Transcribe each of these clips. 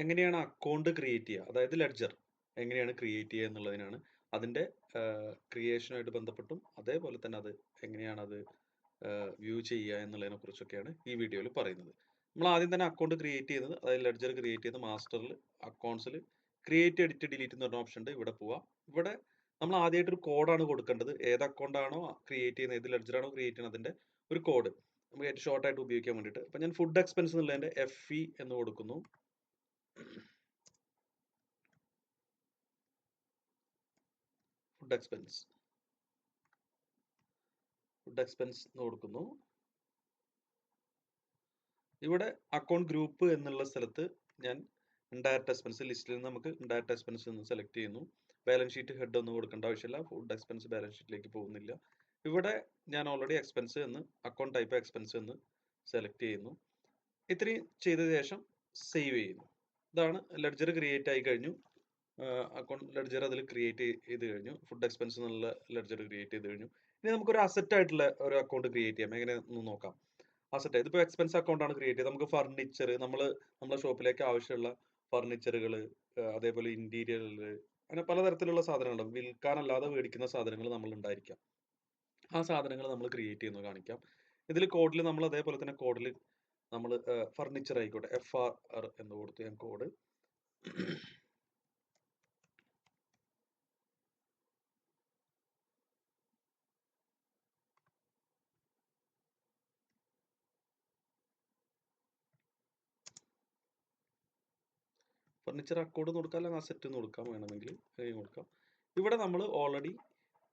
എങ്ങനെയാണ് account create ചെയ്യുക, അതായത് ലെഡ്ജർ എങ്ങനെയാണ് ക്രിയേറ്റ് ചെയ്യുക എന്നുള്ളതിനാണ്. അതിൻ്റെ ക്രിയേഷനുമായിട്ട് ബന്ധപ്പെട്ടും അതേപോലെ തന്നെ അത് എങ്ങനെയാണ് അത് വ്യൂ ചെയ്യുക എന്നുള്ളതിനെ കുറിച്ചൊക്കെയാണ് ഈ വീഡിയോയിൽ പറയുന്നത്. നമ്മൾ ആദ്യം തന്നെ അക്കൗണ്ട് ക്രിയേറ്റ് ചെയ്യുന്നത്, അതായത് ലെഡ്ജർ ക്രിയേറ്റ് ചെയ്യുന്നത് മാസ്റ്ററിൽ അക്കൗണ്ട്സിൽ ക്രിയേറ്റ് എഡിറ്റ് ഡിലീറ്റ് എന്ന് പറഞ്ഞ ഓപ്ഷൻ ഉണ്ട്. ഇവിടെ പോവാം. ഇവിടെ നമ്മൾ ആദ്യമായിട്ടൊരു കോഡാണ് കൊടുക്കേണ്ടത്. ഏത് അക്കൗണ്ടാണോ ക്രിയേറ്റ് ചെയ്യുന്നത്, ഏത് ലെഡ്ജറാണോ ക്രിയേറ്റ് ചെയ്യുന്നത് അതിൻ്റെ ഒരു കോഡ് നമുക്ക് ഏറ്റവും ഷോർട്ടായിട്ട് ഉപയോഗിക്കാൻ വേണ്ടിയിട്ട്. അപ്പം ഞാൻ ഫുഡ് എക്സ്പെൻസ് എന്നുള്ളതിൻ്റെ FE എന്ന് കൊടുക്കുന്നു. ഫുഡ് എക്സ്പെൻസ് എന്ന് കൊടുക്കുന്നു. ഇവിടെ അക്കൗണ്ട് ഗ്രൂപ്പ് എന്നുള്ള സ്ഥലത്ത് ഞാൻ ഇൻഡയറക്റ്റ് എക്സ്പെൻസ് ലിസ്റ്റിൽ നിന്ന് നമുക്ക് ഇൻഡയറക്റ്റ് എക്സ്പെൻസ് എന്ന് സെലക്ട് ചെയ്യുന്നു. ബാലൻസ് ഷീറ്റ് ഹെഡ് ഒന്നും കൊടുക്കേണ്ട ആവശ്യമില്ല. ഫുഡ് എക്സ്പെൻസ് ബാലൻസ് ഷീറ്റിലേക്ക് പോകുന്നില്ല. ഇവിടെ ഞാൻ ഓൾറെഡി എക്സ്പെൻസ് എന്ന് അക്കൗണ്ട് ടൈപ്പ് എക്സ്പെൻസ് എന്ന് സെലക്ട് ചെയ്യുന്നു. ഇത്രയും ചെയ്ത ശേഷം സേവ് ചെയ്യുന്നു. ഇതാണ് ലെഡ്ജർ ക്രിയേറ്റ് ആയി കഴിഞ്ഞു. അക്കൗണ്ട് ലെഡ്ജർ അതിൽ ക്രിയേറ്റ് ചെയ്ത് കഴിഞ്ഞു. ഫുഡ് എക്സ്പെൻസ് എന്നുള്ള ലെഡ്ജർ ക്രിയേറ്റ് ചെയ്ത് കഴിഞ്ഞു. ഇനി നമുക്കൊരു അസറ്റ് ആയിട്ടുള്ള ഒരു അക്കൗണ്ട് ക്രിയേറ്റ് ചെയ്യാം. എങ്ങനെ ഒന്ന് നോക്കാം. അസറ്റ് ഇതിപ്പോൾ എക്സ്പെൻസ് അക്കൗണ്ട് ആണ് ക്രിയേറ്റ് ചെയ്തത്. നമുക്ക് ഫർണിച്ചർ, നമ്മുടെ ഷോപ്പിലേക്ക് ആവശ്യമുള്ള ഫർണിച്ചറുകൾ, അതേപോലെ ഇന്റീരിയറുകൾ, അങ്ങനെ പലതരത്തിലുള്ള സാധനങ്ങൾ വിൽക്കാനല്ലാതെ മേടിക്കുന്ന സാധനങ്ങൾ നമ്മൾ ഉണ്ടായിരിക്കാം. ആ സാധനങ്ങൾ നമ്മൾ ക്രിയേറ്റ് ചെയ്യുന്നത് കാണിക്കാം. ഇതിൽ കോഡിൽ നമ്മൾ അതേപോലെ തന്നെ കോഡിൽ നമ്മൾ ഫർണിച്ചർ ആയിക്കോട്ടെ FR എന്ന് കൊടുത്ത് ഞാൻ കോഡ് ഫർണിച്ചർ അക്കൗണ്ട് കൊടുക്കാം, അല്ലെങ്കിൽ അസറ്റ് എന്ന് കൊടുക്കാം, വേണമെങ്കിൽ കൊടുക്കാം. ഇവിടെ നമ്മൾ ഓൾറെഡി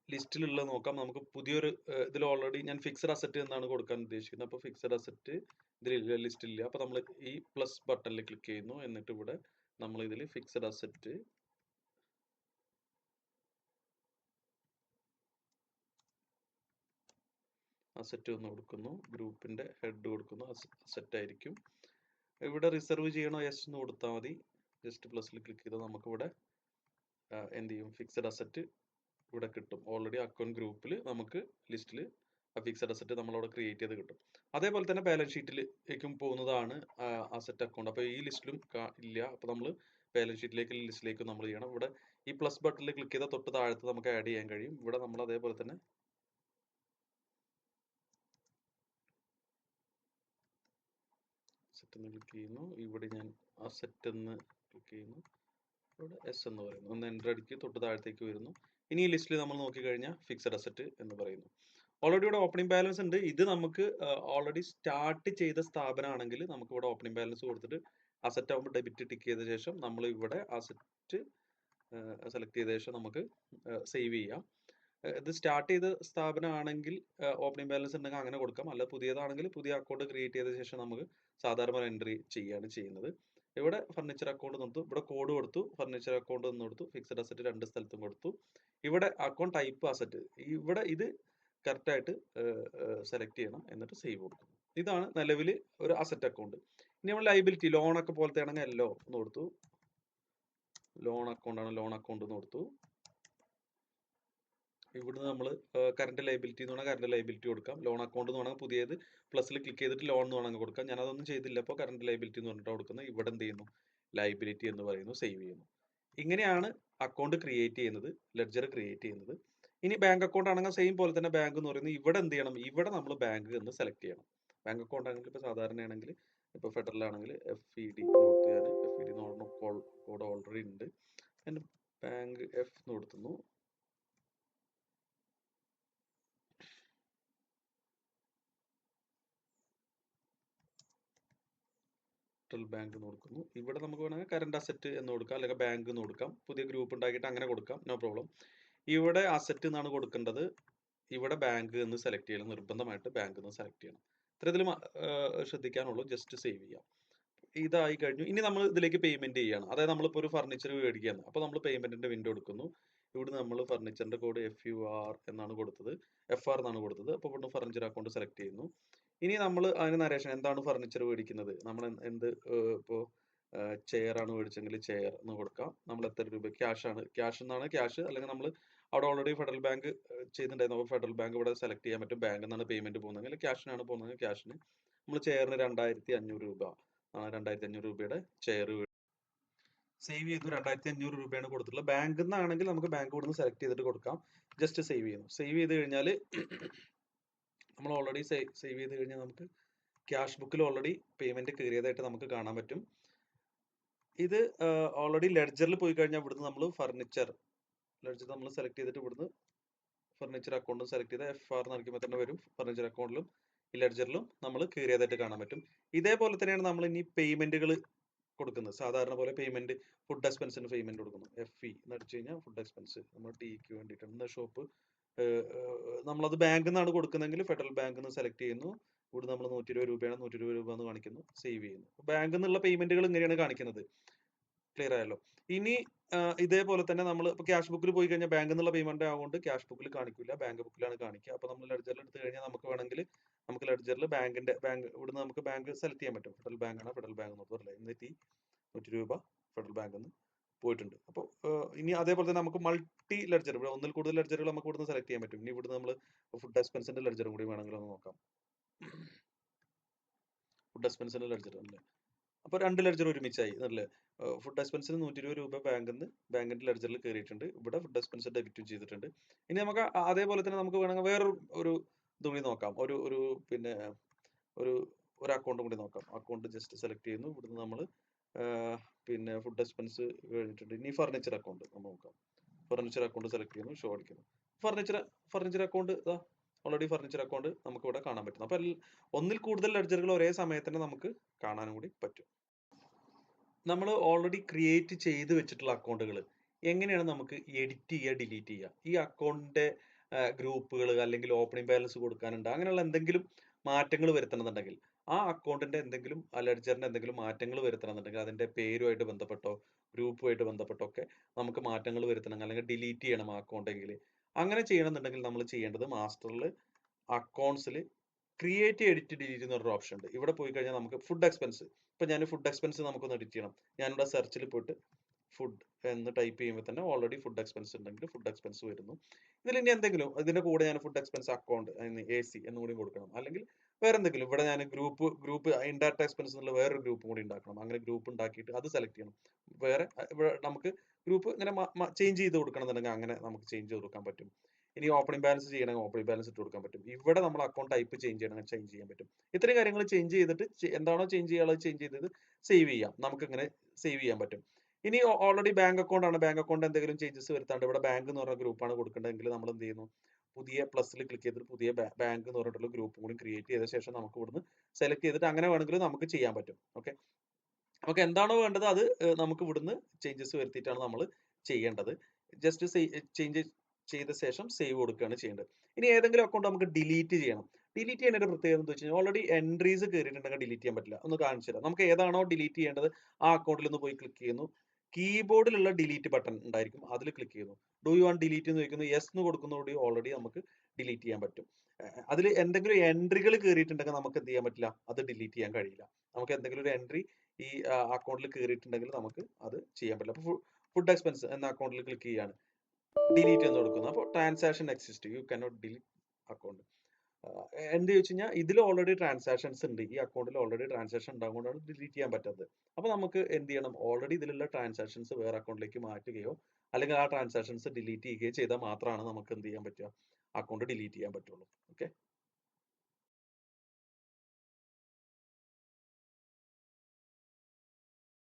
ലിസ്റ്റിലുള്ള നോക്കാം. നമുക്ക് പുതിയൊരു ഇതിൽ ഓൾറെഡി ഞാൻ ഫിക്സഡ് അസറ്റ് എന്നാണ് കൊടുക്കാൻ ഉദ്ദേശിക്കുന്നത്. അപ്പോൾ ഫിക്സഡ് അസറ്റ് ഇതിൽ ലിസ്റ്റില്ല. അപ്പോൾ നമ്മൾ ഈ പ്ലസ് ബട്ടണിൽ ക്ലിക്ക് ചെയ്യുന്നു. എന്നിട്ട് ഇവിടെ നമ്മൾ ഇതിൽ ഫിക്സഡ് അസറ്റ് എന്ന് കൊടുക്കുന്നു. ഗ്രൂപ്പിന്റെ ഹെഡ് കൊടുക്കുന്നു. അസറ്റ് ആയിരിക്കും. ഇവിടെ റിസർവ് ചെയ്യണോ യെസ് എന്ന് കൊടുത്താൽ മതി. ജസ്റ്റ് പ്ലസിൽ ക്ലിക്ക് ചെയ്താൽ നമുക്ക് ഇവിടെ എന്ത് ചെയ്യും, ഫിക്സഡ് അസറ്റ് ഇവിടെ കിട്ടും. ഓൾറെഡി അക്കൗണ്ട് ഗ്രൂപ്പിൽ നമുക്ക് ലിസ്റ്റിൽ ഫിക്സഡ് അസറ്റ് നമ്മളവിടെ ക്രിയേറ്റ് ചെയ്ത് കിട്ടും. അതേപോലെ തന്നെ ബാലൻസ് ഷീറ്റിലേക്കും പോകുന്നതാണ് അസറ്റ് അക്കൗണ്ട്. അപ്പോൾ ഈ ലിസ്റ്റിലും ഇല്ല. അപ്പോൾ നമ്മൾ ബാലൻസ് ഷീറ്റിലേക്ക് ലിസ്റ്റിലേക്ക് നമ്മൾ ചെയ്യണം. ഇവിടെ ഈ പ്ലസ് ബട്ടണിൽ ക്ലിക്ക് ചെയ്താൽ തൊട്ട് താഴത്ത് നമുക്ക് ആഡ് ചെയ്യാൻ കഴിയും. ഇവിടെ നമ്മൾ അതേപോലെ തന്നെ അസറ്റ് എന്ന് ക്ലിക്ക് ചെയ്യുന്നു. ഇവിടെ ഞാൻ അസറ്റ് എന്ന് ക്ലിക്ക് ചെയ്യുന്നു. ഇവിടെ എസ് എന്ന് പറയുന്നു. ഒന്ന് എൻ്റർ അടിക്ക്, തൊട്ട് താഴത്തേക്ക് വരുന്നു. ഇനി ഈ ലിസ്റ്റിൽ നമ്മൾ നോക്കിക്കഴിഞ്ഞാൽ ഫിക്സഡ് അസറ്റ് എന്ന് പറയുന്നു. ഓൾറെഡി ഇവിടെ ഓപ്പണിംഗ് ബാലൻസ് ഉണ്ട്. ഇത് നമുക്ക് ഓൾറെഡി സ്റ്റാർട്ട് ചെയ്ത സ്ഥാപനമാണെങ്കിൽ നമുക്ക് ഇവിടെ ഓപ്പണിംഗ് ബാലൻസ് കൊടുത്തിട്ട് അസറ്റ് ആകുമ്പോൾ ഡെബിറ്റ് ടിക്ക് ചെയ്ത ശേഷം നമ്മൾ ഇവിടെ അസറ്റ് സെലക്ട് ചെയ്ത ശേഷം നമുക്ക് സേവ് ചെയ്യാം. ഇത് സ്റ്റാർട്ട് ചെയ്ത സ്ഥാപനമാണെങ്കിൽ ഓപ്പണിംഗ് ബാലൻസ് ഉണ്ടെങ്കിൽ അങ്ങനെ കൊടുക്കാം. അല്ല പുതിയതാണെങ്കിൽ പുതിയ അക്കൗണ്ട് ക്രിയേറ്റ് ചെയ്ത ശേഷം നമുക്ക് സാധാരണ എൻട്രി ചെയ്യാണ് ചെയ്യുന്നത്. ഇവിടെ ഫർണിച്ചർ അക്കൗണ്ട് കൊടുത്തു, ഇവിടെ കോഡ് കൊടുത്തു, ഫർണിച്ചർ അക്കൗണ്ട് എന്ന് കൊടുത്തു, ഫിക്സഡ് അസറ്റ് രണ്ട് സ്ഥലത്തും കൊടുത്തു. ഇവിടെ അക്കൗണ്ട് ടൈപ്പ് അസറ്റ്, ഇവിടെ ഇത് കറക്റ്റായിട്ട് സെലക്ട് ചെയ്യണം. എന്നിട്ട് സേവ് കൊടുക്കുന്നു. ഇതാണ് നിലവിൽ ഒരു അസറ്റ് അക്കൗണ്ട്. ഇനി നമ്മൾ ലൈബിലിറ്റി ലോൺ ഒക്കെ പോലത്തെ ആണെങ്കിൽ എല്ലോ എന്ന് കൊടുത്തു. ലോൺ അക്കൗണ്ട് ആണ്, ലോൺ അക്കൗണ്ട് എന്ന് കൊടുത്തു. ഇവിടുന്ന് നമ്മൾ കറണ്ട് ലൈബിലിറ്റി എന്ന് പറഞ്ഞാൽ കറണ്ട് ലൈബിലിറ്റി കൊടുക്കാം. ലോൺ അക്കൗണ്ട് എന്ന് പറഞ്ഞാൽ പുതിയത് പ്ലസിൽ ക്ലിക്ക് ചെയ്തിട്ട് ലോൺ എന്ന് വേണമെങ്കിൽ കൊടുക്കാം. ഞാൻ അതൊന്നും ചെയ്തില്ല. അപ്പോൾ കറണ്ട് ലൈബിലിറ്റി എന്ന് പറഞ്ഞിട്ട് കൊടുക്കുന്നത്. ഇവിടെ എന്ത് ചെയ്യുന്നു, ലൈബിലിറ്റി എന്ന് പറയുന്നു, സേവ് ചെയ്യുന്നു. ഇങ്ങനെയാണ് അക്കൗണ്ട് ക്രിയേറ്റ് ചെയ്യുന്നത്, ലെഡ്ജർ ക്രിയേറ്റ് ചെയ്യുന്നത്. ഇനി ബാങ്ക് അക്കൗണ്ട് ആണെങ്കിൽ സെയിം പോലെ തന്നെ ബാങ്ക് എന്ന് പറയുന്നത് ഇവിടെ എന്ത് ചെയ്യണം, ഇവിടെ നമ്മൾ ബാങ്ക് എന്ന് സെലക്ട് ചെയ്യണം. ബാങ്ക് അക്കൗണ്ട് ആണെങ്കിൽ ഇപ്പോൾ സാധാരണയാണെങ്കിൽ ഇപ്പോൾ ഫെഡറൽ ആണെങ്കിൽ FED എന്ന് കൊടുത്തു. ഞാൻ FED എന്ന് കോഡ് ഓൾറെഡി ഉണ്ട്. ഞാൻ ബാങ്ക് F എന്ന് കൊടുത്തുന്നു. ബാങ്ക് എന്ന് കൊടുക്കുന്നു. ഇവിടെ നമുക്ക് വേണമെങ്കിൽ കറണ്ട് അസറ്റ് എന്ന് കൊടുക്കാം, അല്ലെങ്കിൽ ബാങ്ക് എന്ന് കൊടുക്കാം. പുതിയ ഗ്രൂപ്പ് ഉണ്ടാക്കിയിട്ട് അങ്ങനെ കൊടുക്കാം, നോ പ്രോബ്ലം. ഇവിടെ അസറ്റ് എന്നാണ് കൊടുക്കേണ്ടത്. ഇവിടെ ബാങ്ക് എന്ന് സെലക്ട് ചെയ്യണം. നിർബന്ധമായിട്ട് ബാങ്ക് എന്ന് സെലക്ട് ചെയ്യണം. ഇത്തരത്തിൽ ശ്രദ്ധിക്കാനുള്ളൂ. ജസ്റ്റ് സേവ് ചെയ്യാം. ഇതായി കഴിഞ്ഞു. ഇനി നമ്മൾ ഇതിലേക്ക് പേയ്മെന്റ് ചെയ്യണം. അതായത് നമ്മളിപ്പോൾ ഒരു ഫർണിച്ചർ മേടിക്കുകയാണ്. അപ്പോൾ നമ്മൾ പേയ്മെന്റിന്റെ വിൻഡോ എടുക്കുന്നു. ഇവിടുന്ന് നമ്മൾ ഫർണിച്ചറിന്റെ കോഡ് FUR എന്നാണ് കൊടുത്തത്, FR എന്നാണ് കൊടുത്തത്. അപ്പോൾ ഇവിടുന്ന് ഫർണിച്ചർ അക്കൗണ്ട് സെലക്ട് ചെയ്യുന്നു. ഇനി നമ്മൾ അതിന് നരേഷൻ, എന്താണ് ഫർണിച്ചർ മേടിക്കുന്നത്, നമ്മൾ എന്ത് ഇപ്പോൾ ചെയർ ആണ് മേടിച്ചെങ്കിൽ ചെയർ എന്ന് കൊടുക്കാം. നമ്മൾ എത്ര രൂപ, ക്യാഷ് ആണ്, ക്യാഷ് എന്നാണ് ക്യാഷ്, അല്ലെങ്കിൽ നമ്മൾ അവിടെ ഓൾറെഡി ഫെഡറൽ ബാങ്ക് ചെയ്തിട്ടുണ്ടായിരുന്നു. അപ്പോൾ ഫെഡറൽ ബാങ്ക് ഇവിടെ സെലക്ട് ചെയ്യാൻ പറ്റും. ബാങ്ക് എന്നാണ് പേയ്മെന്റ് പോകുന്നതെങ്കിൽ ക്യാഷിനാണ് പോകുന്നതെങ്കിൽ ക്യാഷിന്. നമ്മൾ ചെയറിന് 2500 രൂപ ആണ്, 2500 രൂപയുടെ ചെയർ സേവ് ചെയ്തു. 2500 രൂപയാണ് കൊടുത്തിട്ടുള്ളത്. ബാങ്കിൽ നിന്നാണെങ്കിൽ നമുക്ക് ബാങ്ക് ഇവിടുന്ന് സെലക്ട് ചെയ്തിട്ട് കൊടുക്കാം. ജസ്റ്റ് സേവ് ചെയ്യുന്നു. സേവ് ചെയ്ത് കഴിഞ്ഞാൽ നമ്മൾ ഓൾറെഡി സേവ് ചെയ്ത് കഴിഞ്ഞാൽ നമുക്ക് ക്യാഷ് ബുക്കിൽ ഓൾറെഡി പേയ്മെന്റ് കയറിയതായിട്ട് നമുക്ക് കാണാൻ പറ്റും. ഇത് ഓൾറെഡി ലെഡ്ജറിൽ പോയി കഴിഞ്ഞാൽ ഇവിടുന്ന് നമ്മൾ ലെഡ്ജർ നമ്മൾ സെലക്ട് ചെയ്തിട്ട് ഇവിടുന്ന് ഫർണിച്ചർ അക്കൗണ്ട് സെലക്ട് ചെയ്ത് FR നൽകുമ്പോൾ തന്നെ വരും. ഫർണിച്ചർ അക്കൗണ്ടിലും ഈ ലെഡ്ജറിലും നമ്മൾ കയറിയതായിട്ട് കാണാൻ പറ്റും. ഇതേപോലെ തന്നെയാണ് നമ്മൾ ഇനി പേയ്മെന്റുകൾ കൊടുക്കുന്നത്. സാധാരണ പോലെ പേയ്മെന്റ്, ഫുഡ് എക്സ്പെൻസിന് പേയ്മെന്റ് കൊടുക്കുന്നു. FE എന്ന് അടിച്ചു കഴിഞ്ഞാൽ ഫുഡ് എക്സ്പെൻസ് നമ്മൾ ടിക്ക് വേണ്ടിയിട്ടാണ്. ഷോപ്പ് നമ്മളത് ബാങ്കിൽ നിന്നാണ് കൊടുക്കുന്നതെങ്കിൽ ഫെഡറൽ ബാങ്കിൽ നിന്ന് സെലക്ട് ചെയ്യുന്നു. ഇവിടെ നമ്മൾ 120 രൂപയാണ്, 120 രൂപ എന്ന് കാണിക്കുന്നു, സേവ് ചെയ്യുന്നു. ബാങ്കിൽ നിന്നുള്ള പേയ്മെന്റുകൾ ഇങ്ങനെയാണ് കാണിക്കുന്നത്. ക്ലിയർ ആയല്ലോ. ഇനി ഇതേപോലെ തന്നെ നമ്മൾ ഇപ്പൊ ക്യാഷ് ബുക്കിൽ പോയി കഴിഞ്ഞാൽ ബാങ്കിൽ നിന്നുള്ള പേയ്മെന്റ് ആയതുകൊണ്ട് ക്യാഷ് ബുക്കിൽ കാണിക്കില്ല, ബാങ്ക് ബുക്കിലാണ് കാണിക്കുക. അപ്പൊ നമ്മൾ ലെഡ്ജറിൽ എടുത്തു കഴിഞ്ഞാൽ നമുക്ക് വേണമെങ്കിൽ നമുക്ക് ലെഡ്ജറിൽ ബാങ്ക് ഇവിടുന്ന് നമുക്ക് ബാങ്ക് സെലക്ട് ചെയ്യാൻ പറ്റും. ഫെഡറൽ ബാങ്ക് ആണ്, ഫെഡറൽ ബാങ്ക് എന്ന് പറഞ്ഞില്ലേ. എന്നിട്ട് 100 രൂപ ഫെഡറൽ ബാങ്കിൽ നിന്ന് പോയിട്ടുണ്ട്. അപ്പോൾ ഇനി അതേപോലെ തന്നെ നമുക്ക് മൾട്ടി ലെഡ്ജർ, ഇവിടെ ഒന്നിൽ കൂടുതൽ ലെഡ്ജറുകൾ നമുക്ക് ഇവിടുന്ന് സെലക്ട് ചെയ്യാൻ പറ്റും. ഇനി ഇവിടുന്ന് നമ്മൾ ഫുഡ് എക്സ്പെൻസിന്റെ ലെഡ്ജറും കൂടി വേണമെങ്കിൽ ഒന്ന് നോക്കാം. ഫുഡ് എക്സ്പെൻസിന്റെ ലെഡ്ജർ അല്ലേ. അപ്പൊ 2 ലെഡ്ജർ ഒരുമിച്ചായി അല്ലേ. ഫുഡ് എക്സ്പെൻസിന് 120 രൂപ ബാങ്കിന്റെ ലെഡ്ജറിൽ കയറിയിട്ടുണ്ട്. ഇവിടെ ഫുഡ് എക്സ്പെൻസ് ഡെബിറ്റും ചെയ്തിട്ടുണ്ട്. ഇനി നമുക്ക് അതേപോലെ തന്നെ നമുക്ക് വേണമെങ്കിൽ വേറൊരു ഇത് കൂടി നോക്കാം. ഒരു പിന്നെ ഒരു അക്കൗണ്ട് കൂടി നോക്കാം. അക്കൗണ്ട് ജസ്റ്റ് സെലക്ട് ചെയ്യുന്നു. ഇവിടുന്ന് നമ്മൾ പിന്നെ ഫുഡ് എക്സ്പെൻസ് കഴിഞ്ഞിട്ടുണ്ട്. ഇനി ഫർണിച്ചർ അക്കൗണ്ട് നമ്മൾ നോക്കാം. ഫർണിച്ചർ അക്കൗണ്ട് സെലക്ട് ചെയ്യുന്നു, ഷോ അടിക്കുന്നു. Furniture account already furniture account നമുക്ക് ഇവിടെ കാണാൻ പറ്റും. അപ്പൊ ഒന്നിൽ കൂടുതൽ ലെഡ്ജറുകൾ ഒരേ സമയത്ത് തന്നെ നമുക്ക് കാണാനും കൂടി പറ്റും. നമ്മൾ ഓൾറെഡി ക്രിയേറ്റ് ചെയ്ത് വെച്ചിട്ടുള്ള അക്കൗണ്ടുകൾ എങ്ങനെയാണ് നമുക്ക് എഡിറ്റ് ചെയ്യുക, ഡിലീറ്റ് ചെയ്യുക? ഈ അക്കൗണ്ടിന്റെ ഗ്രൂപ്പുകൾ അല്ലെങ്കിൽ ഓപ്പണിംഗ് ബാലൻസ് കൊടുക്കാനുണ്ട്, അങ്ങനെയുള്ള എന്തെങ്കിലും മാറ്റങ്ങൾ വരുത്തണമെന്നുണ്ടെങ്കിൽ ആ അക്കൗണ്ടിന്റെ എന്തെങ്കിലും ലെഡ്ജറിന്റെ എന്തെങ്കിലും മാറ്റങ്ങൾ വരുത്തണമെന്നുണ്ടെങ്കിൽ അതിന്റെ പേരുമായിട്ട് ബന്ധപ്പെട്ടോ ഗ്രൂപ്പുമായിട്ട് ബന്ധപ്പെട്ടോ ഒക്കെ നമുക്ക് മാറ്റങ്ങൾ വരുത്തണമെങ്കിൽ അല്ലെങ്കിൽ ഡിലീറ്റ് ചെയ്യണം ആ അക്കൗണ്ടെങ്കിൽ, അങ്ങനെ ചെയ്യണമെന്നുണ്ടെങ്കിൽ നമ്മൾ ചെയ്യേണ്ടത് മാസ്റ്ററിൽ അക്കൗണ്ട്സിൽ ക്രിയേറ്റ് എഡിറ്റ് ഡിലീറ്റ് എന്ന് പറഞ്ഞൊരു ഓപ്ഷൻ ഉണ്ട്. ഇവിടെ പോയി കഴിഞ്ഞാൽ നമുക്ക് ഫുഡ് എക്സ്പെൻസ്, ഇപ്പൊ ഞാൻ ഫുഡ് എക്സ്പെൻസ് നമുക്കൊന്ന് എഡിറ്റ് ചെയ്യണം. ഞാനിവിടെ സെർച്ചിൽ പോയിട്ട് ഫുഡ് എന്ന് ടൈപ്പ് ചെയ്യുമ്പോൾ തന്നെ ഓൾറെഡി ഫുഡ് എക്സ്പെൻസ് ഉണ്ടെങ്കിൽ ഫുഡ് എക്സ്പെൻസ് വരുന്നു. ഇതിൽ ഇനി എന്തെങ്കിലും ഇതിന്റെ കൂടെ ഞാൻ ഫുഡ് എക്സ്പെൻസ് അക്കൗണ്ട് AC എന്നുകൂടി കൊടുക്കണം. അല്ലെങ്കിൽ വേറെ എന്തെങ്കിലും ഇവിടെ ഞാൻ ഗ്രൂപ്പ് ഇൻഡയറക്റ്റ് എക്സ്പെൻസ് എന്നുള്ള വേറൊരു ഗ്രൂപ്പ് കൂടി ഉണ്ടാക്കണം. അങ്ങനെ ഗ്രൂപ്പ് ഉണ്ടാക്കിയിട്ട് അത് സെലക്ട് ചെയ്യണം. വേറെ ഇവിടെ നമുക്ക് ഗ്രൂപ്പ് ഇങ്ങനെ ചേഞ്ച് ചെയ്ത് കൊടുക്കണം എന്നുണ്ടെങ്കിൽ അങ്ങനെ നമുക്ക് ചേഞ്ച് ചെയ്ത് കൊടുക്കാൻ പറ്റും. ഇനി ഓപ്പണിംഗ് ബാലൻസ് ചെയ്യണമെങ്കിൽ ഓപ്പണിംഗ് ബാലൻസ് ഇട്ട് കൊടുക്കാൻ പറ്റും. ഇവിടെ നമ്മൾ അക്കൗണ്ട് ടൈപ്പ് ചേഞ്ച് ചെയ്യണമെങ്കിൽ ചേഞ്ച് ചെയ്യാൻ പറ്റും. ഇത്രയും കാര്യങ്ങൾ ചേഞ്ച് ചെയ്തിട്ട് എന്താണോ ചേഞ്ച് ചെയ്യാനുള്ളത് ചേഞ്ച് ചെയ്തത് സേവ് ചെയ്യാം. നമുക്ക് ഇങ്ങനെ സേവ് ചെയ്യാൻ പറ്റും. ഇനി ഓൾറെഡി ബാങ്ക് അക്കൗണ്ട് ആണ്, ബാങ്ക് അക്കൗണ്ട് എന്തെങ്കിലും ചേഞ്ചസ് വരുത്താണ്ട് ഇവിടെ ബാങ്ക് എന്ന് പറഞ്ഞ ഗ്രൂപ്പാണ് കൊടുക്കേണ്ടതെങ്കിൽ നമ്മൾ എന്ത് ചെയ്യുന്നു, പുതിയ പ്ലസ്സിൽ ക്ലിക്ക് ചെയ്തിട്ട് പുതിയ ബാങ്ക് എന്ന് പറഞ്ഞിട്ടുള്ള ഗ്രൂപ്പ് കൂടി ക്രിയേറ്റ് ചെയ്ത ശേഷം നമുക്ക് ഇവിടുന്ന് സെലക്ട് ചെയ്തിട്ട് അങ്ങനെ വേണമെങ്കിൽ നമുക്ക് ചെയ്യാൻ പറ്റും. ഓക്കെ, നമുക്ക് എന്താണോ വേണ്ടത് അത് നമുക്ക് ഇവിടുന്ന് ചേഞ്ചസ് വരുത്തിയിട്ടാണ് നമ്മൾ ചെയ്യേണ്ടത്. ജസ്റ്റ് ചേഞ്ച് ചെയ്ത ശേഷം സേവ് കൊടുക്കുകയാണ് ചെയ്യേണ്ടത്. ഇനി ഏതെങ്കിലും അക്കൗണ്ട് നമുക്ക് ഡിലീറ്റ് ചെയ്യണം. ഡിലീറ്റ് ചെയ്യേണ്ട ഒരു പ്രത്യേകത എന്ന് വെച്ച് കഴിഞ്ഞാൽ ഓൾറെഡി എൻട്രീസ് കയറിയിട്ടുണ്ടെങ്കിൽ ഡിലീറ്റ് ചെയ്യാൻ പറ്റില്ല. ഒന്ന് കാണിച്ചു തരാം. നമുക്ക് ഏതാണോ ഡിലീറ്റ് ചെയ്യേണ്ടത് ആ അക്കൗണ്ടിൽ ഒന്ന് പോയി ക്ലിക്ക് ചെയ്യുന്നു. കീബോർഡിലുള്ള ഡിലീറ്റ് ബട്ടൺ ഉണ്ടായിരിക്കും, അതിൽ ക്ലിക്ക് ചെയ്യുന്നു. ഡു യു വാണ്ട് ഡിലീറ്റ് എന്ന് ചോദിക്കുന്നു, യെസ് എന്ന് കൊടുക്കുന്നതോടെ ഓൾറെഡി നമുക്ക് ഡിലീറ്റ് ചെയ്യാൻ പറ്റും. അതിൽ എന്തെങ്കിലും എൻട്രികൾ കയറിയിട്ടുണ്ടെങ്കിൽ നമുക്ക് എന്ത് ചെയ്യാൻ പറ്റില്ല, അത് ഡിലീറ്റ് ചെയ്യാൻ കഴിയില്ല. നമുക്ക് എന്തെങ്കിലും ഒരു എൻട്രി ഈ അക്കൗണ്ടിൽ കയറിയിട്ടുണ്ടെങ്കിൽ നമുക്ക് അത് ചെയ്യാൻ പറ്റില്ല. അപ്പോൾ ഫുഡ് എക്സ്പെൻസ് എന്ന അക്കൗണ്ടിൽ ക്ലിക്ക് ചെയ്യാണ്, ഡിലീറ്റ് എന്ന് കൊടുക്കുന്നു. അപ്പോൾ transaction exist, you cannot delete account. എന്ത് ചോദിച്ചു കഴിഞ്ഞാൽ ഇതിൽ ഓൾറെഡി ട്രാൻസാക്ഷൻസ് ഉണ്ട്, ഈ അക്കൗണ്ടിൽ ഓൾറെഡി ട്രാൻസാക്ഷൻ ഉണ്ടാകുകൊണ്ടാണ് ഡിലീറ്റ് ചെയ്യാൻ പറ്റാത്തത്. അപ്പോൾ നമുക്ക് എന്ത് ചെയ്യണം, ഓൾറെഡി ഇതിലുള്ള ട്രാൻസാക്ഷൻസ് വേറെ അക്കൗണ്ടിലേക്ക് മാറ്റുകയോ അല്ലെങ്കിൽ ആ ട്രാൻസാക്ഷൻസ് ഡിലീറ്റ് ചെയ്യുകയോ ചെയ്താൽ മാത്രമാണ് നമുക്ക് എന്ത് ചെയ്യാൻ പറ്റുക, അക്കൗണ്ട് ഡിലീറ്റ് ചെയ്യാൻ പറ്റുള്ളൂ. ഓക്കെ.